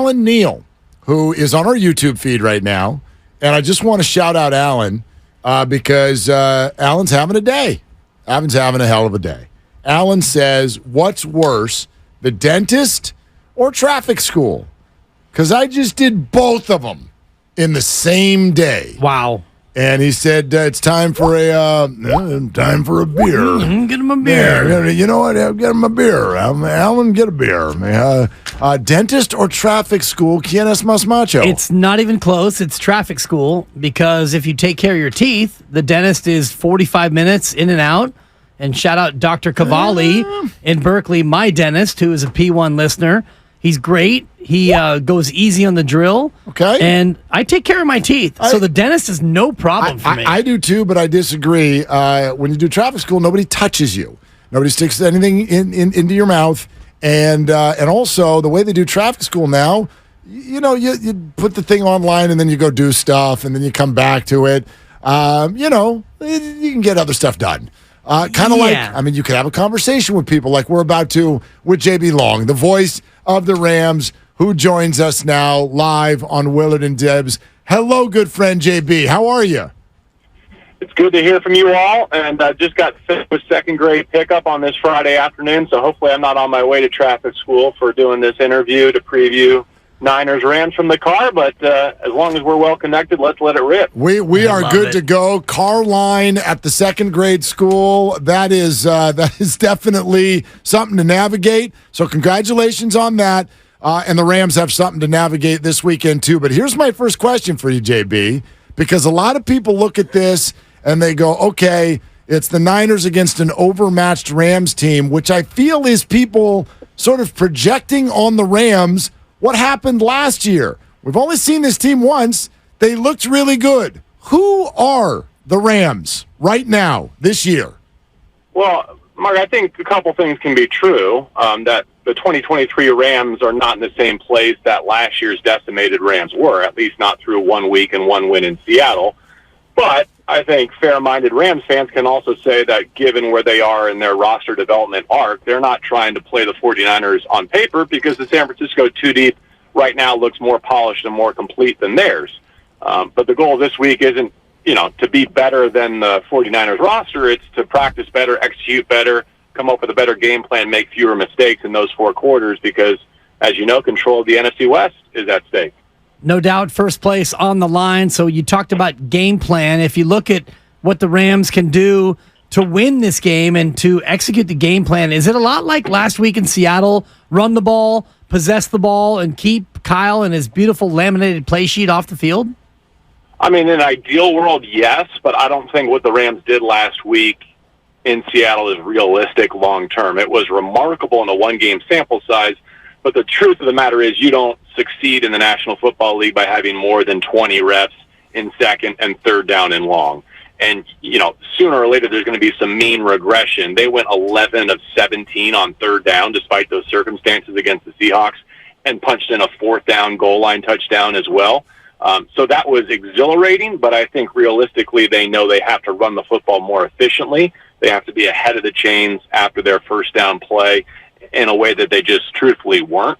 Alan Neal, who is on our YouTube feed right now. And I just want to shout out Alan because Alan's having a day. Alan's having a hell of a day. Alan says, what's worse, the dentist or traffic school? Because I just did both of them in the same day. Wow. And he said, it's time for a beer. Get him a beer. Yeah, you know what? Get him a beer. Alan, get a beer. Dentist or traffic school, ¿Quién es más macho? It's not even close. It's traffic school because if you take care of your teeth, the dentist is 45 minutes in and out. And shout out Dr. Cavalli in Berkeley, my dentist, who is a P1 listener. He's great. He goes easy on the drill. Okay. And I take care of my teeth. So the dentist is no problem for me. I do too, but I disagree. When you do traffic school, nobody touches you. Nobody sticks anything into your mouth. And also, the way they do traffic school now, you put the thing online and then you go do stuff and then you come back to it. You can get other stuff done. Kind of like, you could have a conversation with people like we're about to with JB Long, the voice of the Rams, who joins us now live on Willard and Dibs. Hello, good friend JB. How are you? It's good to hear from you all, and I just got finished with second grade pickup on this Friday afternoon, so hopefully I'm not on my way to traffic school for doing this interview to preview Niners-Rams from the car, but as long as we're well connected, let's let it rip. We are good to go. Car line at the second grade school. That is definitely something to navigate. So congratulations on that. And the Rams have something to navigate this weekend too. But here's my first question for you, JB, because a lot of people look at this and they go, okay, it's the Niners against an overmatched Rams team, which I feel is people sort of projecting on the Rams what happened last year. We've only seen this team once. They looked really good. Who are the Rams right now, this year? Well, Mark, I think a couple things can be true, that the 2023 Rams are not in the same place that last year's decimated Rams were, at least not through 1 week and 1 win in Seattle. But I think fair-minded Rams fans can also say that given where they are in their roster development arc, they're not trying to play the 49ers on paper because the San Francisco two deep right now looks more polished and more complete than theirs. But the goal this week isn't, to be better than the 49ers roster. It's to practice better, execute better, come up with a better game plan, make fewer mistakes in those 4 quarters because, as you know, control of the NFC West is at stake. No doubt, first place on the line. So you talked about game plan. If you look at what the Rams can do to win this game and to execute the game plan, is it a lot like last week in Seattle? Run the ball, possess the ball, and keep Kyle and his beautiful laminated play sheet off the field? I mean, in an ideal world, yes, but I don't think what the Rams did last week in Seattle is realistic long term. It was remarkable in a 1-game sample size, but the truth of the matter is you don't succeed in the National Football League by having more than 20 reps in second and third down and long. And, sooner or later there's going to be some mean regression. They went 11 of 17 on third down despite those circumstances against the Seahawks and punched in a 4th down goal line touchdown as well. So that was exhilarating, but I think realistically they know they have to run the football more efficiently. They have to be ahead of the chains after their first down play in a way that they just truthfully weren't.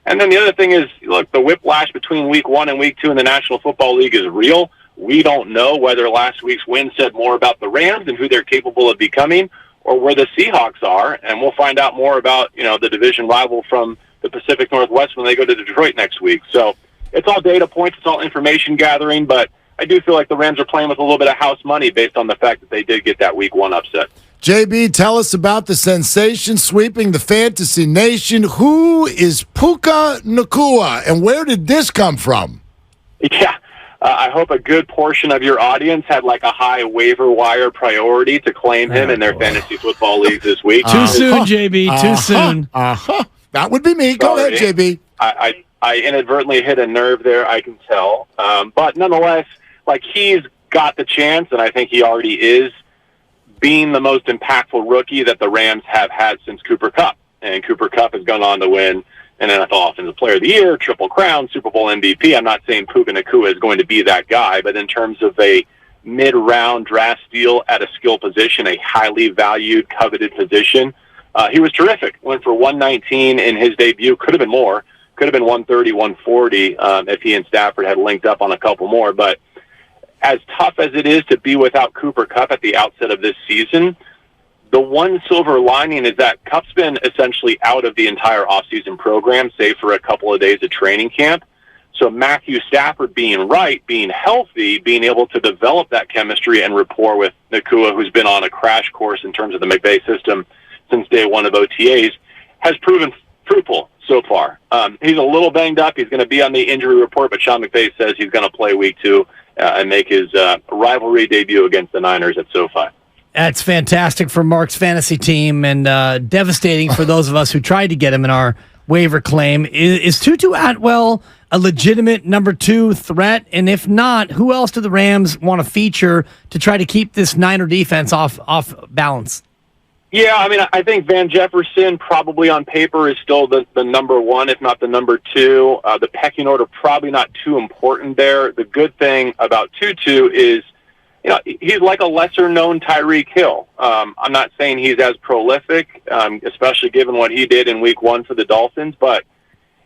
And then the other thing is, look, the whiplash between week 1 and week 2 in the National Football League is real. We don't know whether last week's win said more about the Rams and who they're capable of becoming or where the Seahawks are. And we'll find out more about, the division rival from the Pacific Northwest when they go to Detroit next week. So it's all data points. It's all information gathering. But I do feel like the Rams are playing with a little bit of house money based on the fact that they did get that week 1 upset. JB, tell us about the sensation sweeping the fantasy nation. Who is Puka Nacua, and where did this come from? Yeah, I hope a good portion of your audience had like a high waiver wire priority to claim him in their fantasy football leagues this week. Too soon, JB, too soon. That would be me. Go ahead, JB. I inadvertently hit a nerve there, I can tell. But nonetheless, he's got the chance, and I think he already is, being the most impactful rookie that the Rams have had since Cooper Kupp. And Cooper Kupp has gone on to win an NFL Offensive Player of the Year, Triple Crown, Super Bowl MVP. I'm not saying Puka Nacua is going to be that guy, but in terms of a mid-round draft steal at a skill position, a highly valued, coveted position, he was terrific. Went for 119 in his debut, could have been more, Could have been 130, 140 if he and Stafford had linked up on a couple more. But as tough as it is to be without Cooper Kupp at the outset of this season, the one silver lining is that Kupp's been essentially out of the entire offseason program, save for a couple of days of training camp. So Matthew Stafford being right, being healthy, being able to develop that chemistry and rapport with Nacua, who's been on a crash course in terms of the McVay system since day one of OTAs, has proven fruitful so far. He's a little banged up. He's going to be on the injury report, but Sean McVay says he's going to play week 2 and make his rivalry debut against the Niners at SoFi. That's fantastic for Mark's fantasy team and devastating for those of us who tried to get him in our waiver claim. Is Tutu Atwell a legitimate number 2 threat? And if not, who else do the Rams want to feature to try to keep this Niner defense off balance? Yeah, I mean, I think Van Jefferson probably on paper is still the number 1, if not the number 2. The pecking order probably not too important there. The good thing about Tutu is, you know, he's like a lesser-known Tyreek Hill. I'm not saying he's as prolific, especially given what he did in Week 1 for the Dolphins, but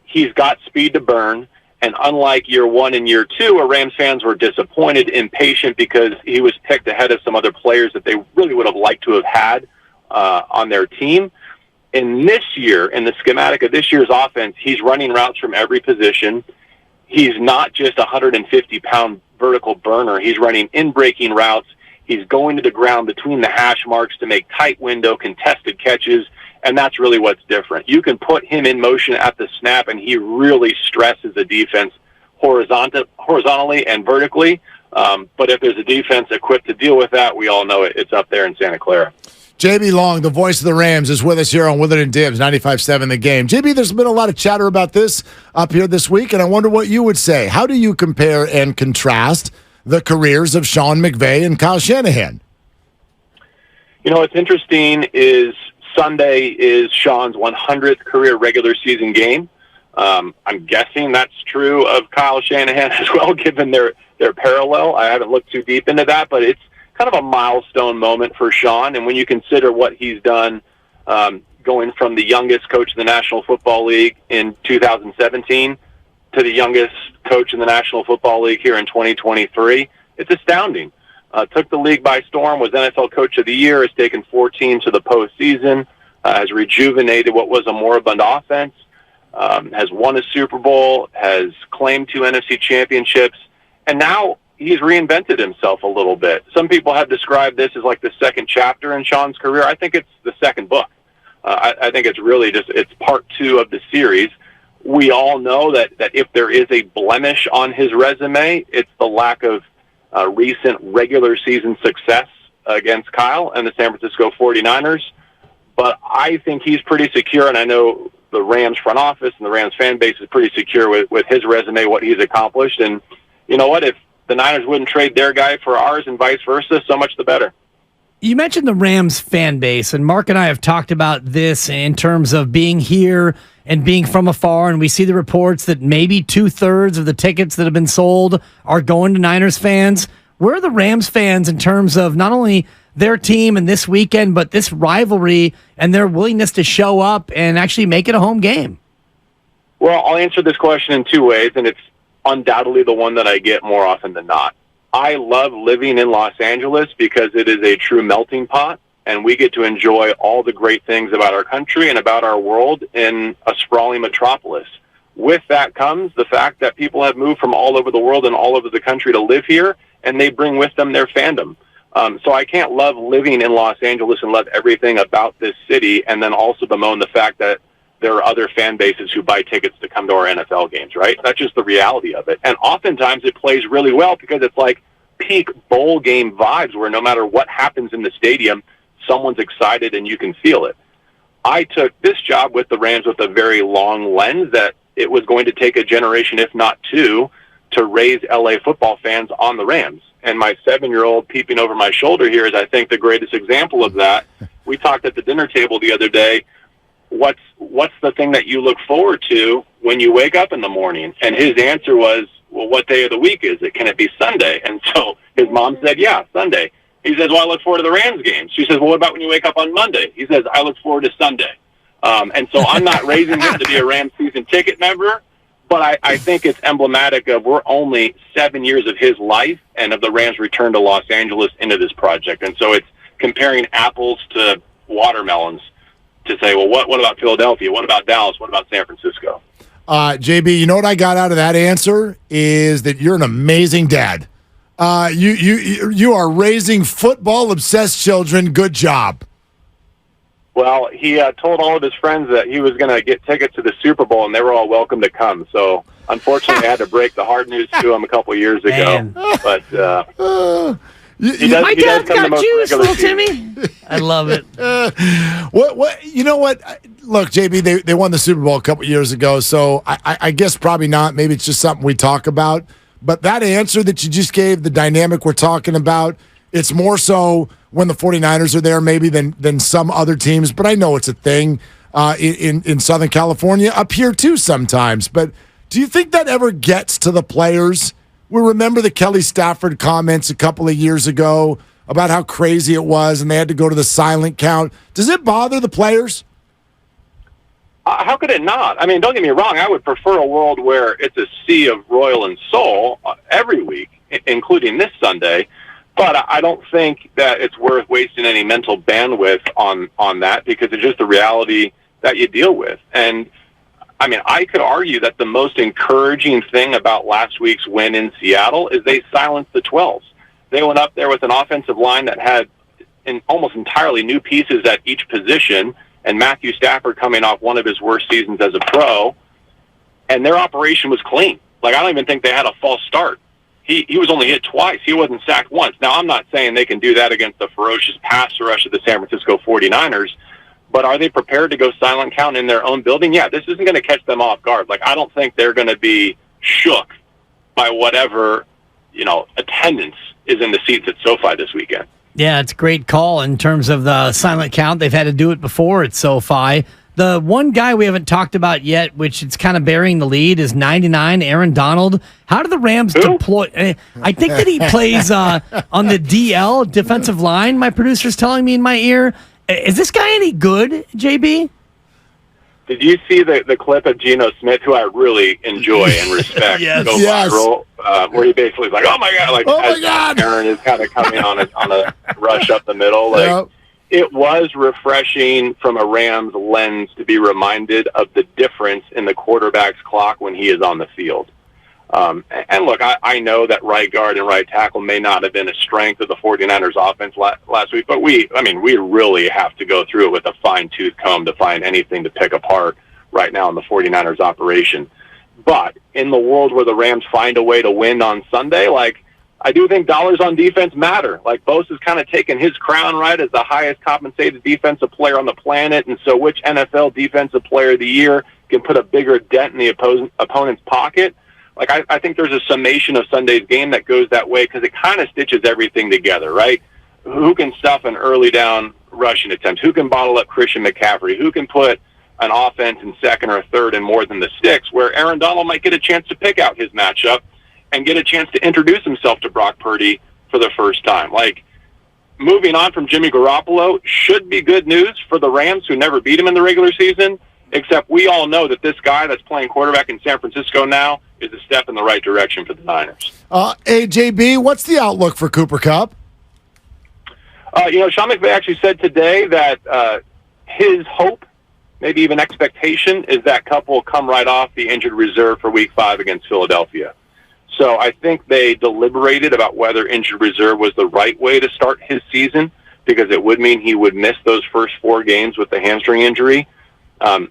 he's got speed to burn. And unlike year 1 and year 2, where Rams fans were disappointed, impatient because he was picked ahead of some other players that they really would have liked to have had on their team, in this year, in the schematic of this year's offense, he's running routes from every position. He's not just a 150-pound vertical burner. He's running in-breaking routes. He's going to the ground between the hash marks to make tight window contested catches, and that's really what's different. You can put him in motion at the snap, and he really stresses the defense horizontally and vertically. But if there's a defense equipped to deal with that, we all know it's up there in Santa Clara. JB Long, the voice of the Rams, is with us here on Willard and Dibs, 95.7 The Game. JB, there's been a lot of chatter about this up here this week, and I wonder what you would say. How do you compare and contrast the careers of Sean McVay and Kyle Shanahan? You know, what's interesting is Sunday is Sean's 100th career regular season game. I'm guessing that's true of Kyle Shanahan as well, given their parallel. I haven't looked too deep into that, but it's kind of a milestone moment for Sean. And when you consider what he's done, going from the youngest coach in the National Football League in 2017 to the youngest coach in the National Football League here in 2023, it's astounding. Took the league by storm, was NFL Coach of the Year, has taken 4 teams to the postseason, has rejuvenated what was a moribund offense, has won a Super Bowl, has claimed 2 NFC championships, and now he's reinvented himself a little bit. Some people have described this as like the second chapter in Sean's career. I think it's the second book. I think it's really it's part 2 of the series. We all know that if there is a blemish on his resume, it's the lack of recent regular season success against Kyle and the San Francisco 49ers. But I think he's pretty secure, and I know the Rams front office and the Rams fan base is pretty secure with his resume, what he's accomplished. And you know what? If the Niners wouldn't trade their guy for ours and vice versa, so much the better. You mentioned the Rams fan base, and Mark and I have talked about this in terms of being here and being from afar, and we see the reports that maybe 2/3 of the tickets that have been sold are going to Niners fans. Where are the Rams fans in terms of not only their team and this weekend, but this rivalry and their willingness to show up and actually make it a home game? Well, I'll answer this question in 2 ways, and it's undoubtedly the one that I get more often than not. I love living in Los Angeles because it is a true melting pot, and we get to enjoy all the great things about our country and about our world in a sprawling metropolis. With that comes the fact that people have moved from all over the world and all over the country to live here, and they bring with them their fandom. So I can't love living in Los Angeles and love everything about this city and then also bemoan the fact that there are other fan bases who buy tickets to come to our NFL games, right? That's just the reality of it. And oftentimes it plays really well because it's like peak bowl game vibes where no matter what happens in the stadium, someone's excited and you can feel it. I took this job with the Rams with a very long lens that it was going to take a generation, if not 2, to raise LA football fans on the Rams. And my 7-year-old peeping over my shoulder here is, I think, the greatest example of that. We talked at the dinner table the other day, what's the thing that you look forward to when you wake up in the morning? And his answer was, well, what day of the week is it? Can it be Sunday? And so his mom said, yeah, Sunday. He says, well, I look forward to the Rams games. She says, well, what about when you wake up on Monday? He says, I look forward to Sunday. And so I'm not raising him to be a Rams season ticket member, but I think it's emblematic of we're only 7 years of his life and of the Rams' return to Los Angeles into this project. And so it's comparing apples to watermelons to say, well, what about Philadelphia? What about Dallas? What about San Francisco? JB, you know what I got out of that answer is that you're an amazing dad. You are raising football-obsessed children. Good job. Well, he told all of his friends that he was going to get tickets to the Super Bowl, and they were all welcome to come. So, unfortunately, I had to break the hard news to him a couple of years ago. Man. But my dad's got juice, little Timmy. I love it. What? You know what? Look, JB, they won the Super Bowl a couple of years ago, so I guess probably not. Maybe it's just something we talk about. But that answer that you just gave, the dynamic we're talking about, it's more so when the 49ers are there maybe than some other teams. But I know it's a thing in Southern California, up here too sometimes. But do you think that ever gets to the players? We remember the Kelly Stafford comments a couple of years ago about how crazy it was and they had to go to the silent count. Does it bother the players? How could it not? I mean, don't get me wrong. I would prefer a world where it's a sea of royal and soul every week, including this Sunday. But I don't think that it's worth wasting any mental bandwidth on that because it's just the reality that you deal with. And, I mean, I could argue that the most encouraging thing about last week's win in Seattle is they silenced the 12s. They went up there with an offensive line that had almost entirely new pieces at each position, and Matthew Stafford coming off one of his worst seasons as a pro, and their operation was clean. Like, I don't even think they had a false start. He was only hit twice. He wasn't sacked once. Now, I'm not saying they can do that against the ferocious pass rush of the San Francisco 49ers, but are they prepared to go silent count in their own building? Yeah, this isn't going to catch them off guard. Like, I don't think they're going to be shook by whatever, attendance is in the seats at SoFi this weekend. Yeah, it's a great call in terms of the silent count. They've had to do it before at SoFi. The one guy we haven't talked about yet, which it's kind of bearing the lead, is 99, Aaron Donald. How do the Rams deploy? I think that he plays on the DL, defensive line, my producer's telling me in my ear. Is this guy any good, JB? Did you see the clip of Geno Smith, who I really enjoy and respect, go viral, where he basically is like, "Oh my God!" Aaron is kind of coming on a rush up the middle. Like, it was refreshing from a Rams lens to be reminded of the difference in the quarterback's clock when he is on the field. And look, I know that right guard and right tackle may not have been a strength of the 49ers offense last week, but we really have to go through it with a fine-tooth comb to find anything to pick apart right now in the 49ers operation. But in the world where the Rams find a way to win on Sunday, I do think dollars on defense matter. Like, Bosa's kind of taken his crown, right, as the highest compensated defensive player on the planet, and so which NFL Defensive Player of the Year can put a bigger dent in the opponent's pocket? Like, I think there's a summation of Sunday's game that goes that way because it kind of stitches everything together, right? Who can stuff an early down rushing attempt? Who can bottle up Christian McCaffrey? Who can put an offense in second or third and more than the sticks, where Aaron Donald might get a chance to pick out his matchup and get a chance to introduce himself to Brock Purdy for the first time. Like, moving on from Jimmy Garoppolo should be good news for the Rams, who never beat him in the regular season, except we all know that this guy that's playing quarterback in San Francisco now is a step in the right direction for the Niners. Hey, JB, what's the outlook for Cooper Kupp? Sean McVay actually said today that his hope, maybe even expectation, is that Kupp will come right off the injured reserve for Week 5 against Philadelphia. So I think they deliberated about whether injured reserve was the right way to start his season, because it would mean he would miss those first 4 games with the hamstring injury.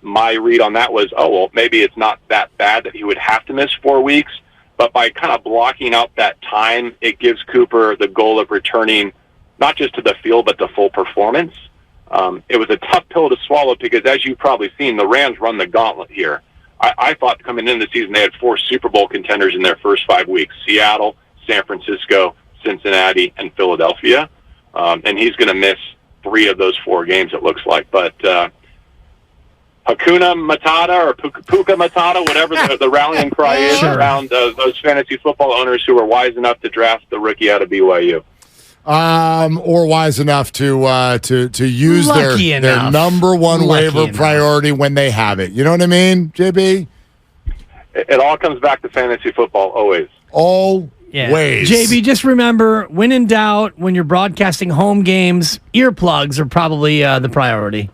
My read on that was, maybe it's not that bad that he would have to miss 4 weeks, but by kind of blocking out that time, it gives Cooper the goal of returning not just to the field, but to full performance. It was a tough pill to swallow because, as you've probably seen, the Rams run the gauntlet here. I thought coming into the season they had 4 Super Bowl contenders in their first 5 weeks: Seattle, San Francisco, Cincinnati, and Philadelphia. And he's going to miss 3 of those 4 games, it looks like. But Hakuna Matata or Puka Matata, whatever the rallying cry is around those fantasy football owners who are wise enough to draft the rookie out of BYU. or wise enough to use their number one waiver priority when they have it. You know what I mean, JB? It all comes back to fantasy football, always. Yeah. JB, just remember, when in doubt, when you're broadcasting home games, earplugs are probably the priority.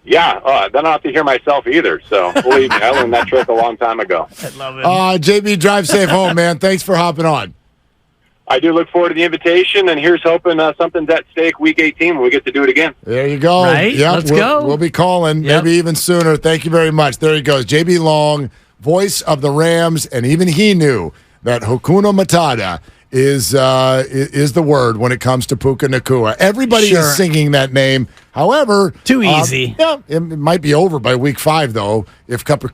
Yeah, then I don't have to hear myself either. So believe me, I learned that trick a long time ago. I love it. JB, drive safe home, man. Thanks for hopping on. I do look forward to the invitation, and here's hoping something's at stake Week 18 when we get to do it again. There you go. Right? Yep, Let's go. We'll be calling, maybe even sooner. Thank you very much. There he goes. JB Long, voice of the Rams, and even he knew that Hakuna Matata is the word when it comes to Puka Nacua. Everybody is singing that name. However, too easy. It might be over by week 5, though, if Kupp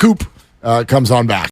comes on back.